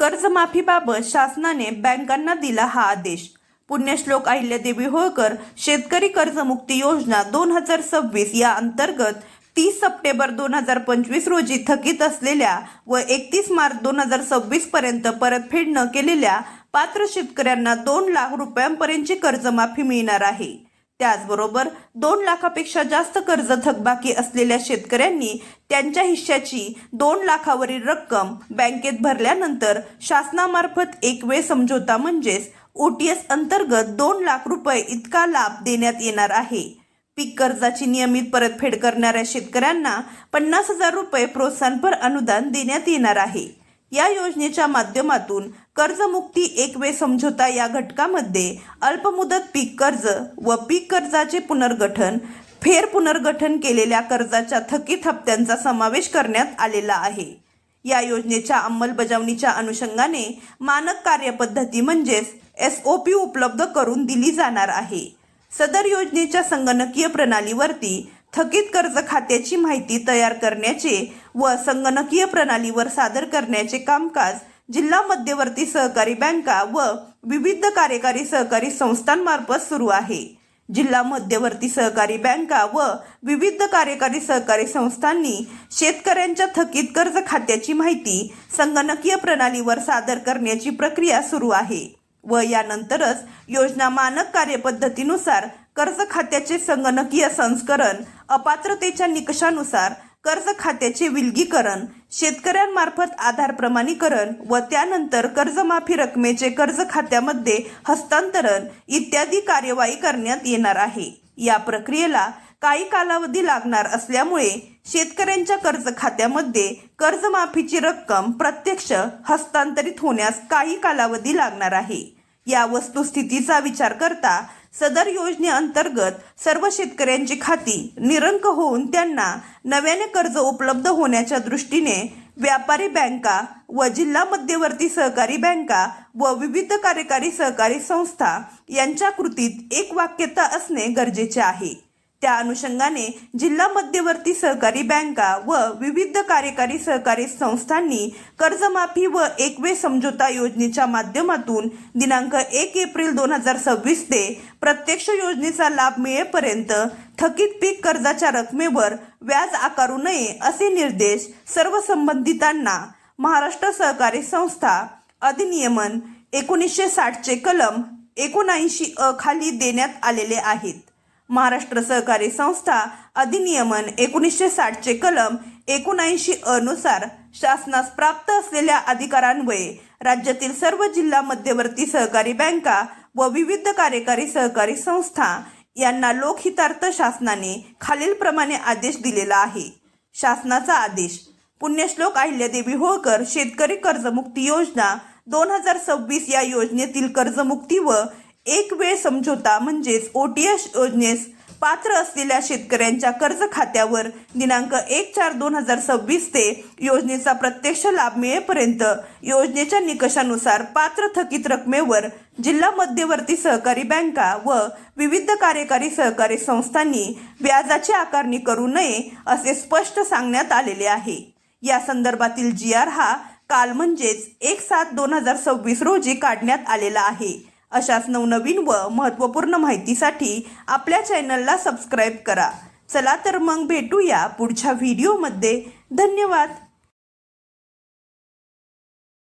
कर्जमाफीबाबत शासनाने बँकांना दिला हा आदेश। पुण्यश्लोक अहिल्यादेवी होळकर शेतकरी कर्जमुक्ती योजना 2026 या अंतर्गत 30 सप्टेंबर 2025 रोजी थकीत असलेल्या व 31 मार्च 2026 पर्यंत परतफेड न केलेल्या पात्र शेतकऱ्यांना 2 लाख रुपयांपर्यंतची कर्जमाफी मिळणार आहे। त्याचबरोबर 2 लाखापेक्षा जास्त कर्ज थकबाकी असलेल्या शेतकऱ्यांनी त्यांच्या हिश्श्याची 2 लाखावरील रक्कम बँकेत भरल्यानंतर शासनामार्फत एक वेळ समझोता म्हणजेच OTS अंतर्गत 2 लाख रुपये इतका लाभ देण्यात येणार आहे। पीक कर्जाची नियमित परतफेड करणाऱ्या शेतकऱ्यांना 50,000 रुपये प्रोत्साहनपर अनुदान देण्यात येणार आहे। या योजनेच्या माध्यमातून कर्जमुक्ती एक वेळ समझोता या घटकामध्ये अल्पमुदत पीक कर्ज व पीक कर्जाचे पुनर्गठन, फेर पुनर्गठन केलेल्या कर्जाच्या थकीत हप्त्यांचा समावेश करण्यात आलेला आहे। या योजनेच्या अंमलबजावणीच्या अनुषंगाने मानक कार्यपद्धती म्हणजेच SOP उपलब्ध करून दिली जाणार आहे। सदर योजनेच्या संगणकीय प्रणालीवरती थकीत कर्ज खात्याची माहिती तयार करण्याचे व संगणकीय प्रणालीवर सादर करण्याचे कामकाज जिल्हा मध्यवर्ती सहकारी बँका व विविध कार्यकारी सहकारी संस्थांमार्फत सुरू आहे। जिल्हा मध्यवर्ती सहकारी बँका व विविध कार्यकारी सहकारी संस्थांनी शेतकऱ्यांच्या थकीत कर्ज खात्याची माहिती संगणकीय प्रणालीवर सादर करण्याची प्रक्रिया सुरू आहे व यानंतरच योजना मानक कार्यपद्धतीनुसार कर्ज खात्याचे संगणकीय संस्करण, अपात्रतेच्या निकषानुसार कर्ज खात्याचे विलगीकरण, शेतकऱ्यांमार्फत आधार प्रमाणीकरण व त्यानंतर कर्जमाफी रकमेचे कर्ज खात्यामध्ये हस्तांतरण इत्यादी कार्यवाही करण्यात येणार आहे। या प्रक्रियेला काही कालावधी लागणार असल्यामुळे शेतकऱ्यांच्या कर्ज खात्यामध्ये कर्जमाफीची रक्कम प्रत्यक्ष हस्तांतरित होण्यास काही कालावधी लागणार आहे। या वस्तुस्थितीचा विचार करता सदर योजनेअंतर्गत सर्व शेतकऱ्यांची खाती निरंक होऊन त्यांना नव्याने कर्ज उपलब्ध होण्याच्या दृष्टीने व्यापारी बँका व जिल्हा मध्यवर्ती सहकारी बँका व विविध कार्यकारी सहकारी संस्था यांच्या कृतीत एक वाक्यता असणे गरजेचे आहे। त्या अनुषंगाने जिल्हा मध्यवर्ती सहकारी बँका व विविध कार्यकारी सहकारी संस्थांनी कर्जमाफी व एक वेळ समझोता योजनेच्या माध्यमातून दिनांक 1 एप्रिल 2026 ते प्रत्यक्ष योजनेचा लाभ मिळेपर्यंत थकीत पीक कर्जाच्या रकमेवर व्याज आकारू नये असे निर्देश सर्व संबंधितांना महाराष्ट्र सहकारी संस्था अधिनियमन 1960 चे कलम 79 खाली देण्यात आलेले आहेत। महाराष्ट्र सहकारी संस्था अधिनियमन 1960 चे कलम 79 नुसार शासनास प्राप्त असलेल्या अधिकारान्वये राज्यातील सर्व जिल्हा मध्यवर्ती सहकारी बँका व विविध कार्यकारी सहकारी संस्था यांना लोकहितार्थ शासनाने खालीलप्रमाणे आदेश दिलेला आहे। शासनाचा आदेश पुण्यश्लोक अहिल्यादेवी होळकर शेतकरी कर्जमुक्ती योजना 2026 या योजनेतील कर्जमुक्ती व एक वेळ समझोता म्हणजेच OTS योजनेस पात्र असलेल्या शेतकऱ्यांच्या कर्ज खात्यावर दिनांक 1/4/2026 ते योजनेचा प्रत्यक्ष लाभ मिळेपर्यंत योजनेच्या निकषानुसार पात्र थकीत रकमेवर जिल्हा मध्यवर्ती सहकारी बँका व विविध कार्यकारी सहकारी संस्थांनी व्याजाची आकारणी करू नये असे स्पष्ट सांगण्यात आलेले आहे। या संदर्भातील GR हा काल म्हणजेच 1/7/2026 रोजी काढण्यात आलेला आहे। अशाच नवनवीन व महत्त्वपूर्ण माहितीसाठी आपल्या चॅनलला सबस्क्राईब करा। चला तर मग भेटूया पुढच्या व्हिडिओमध्ये। धन्यवाद।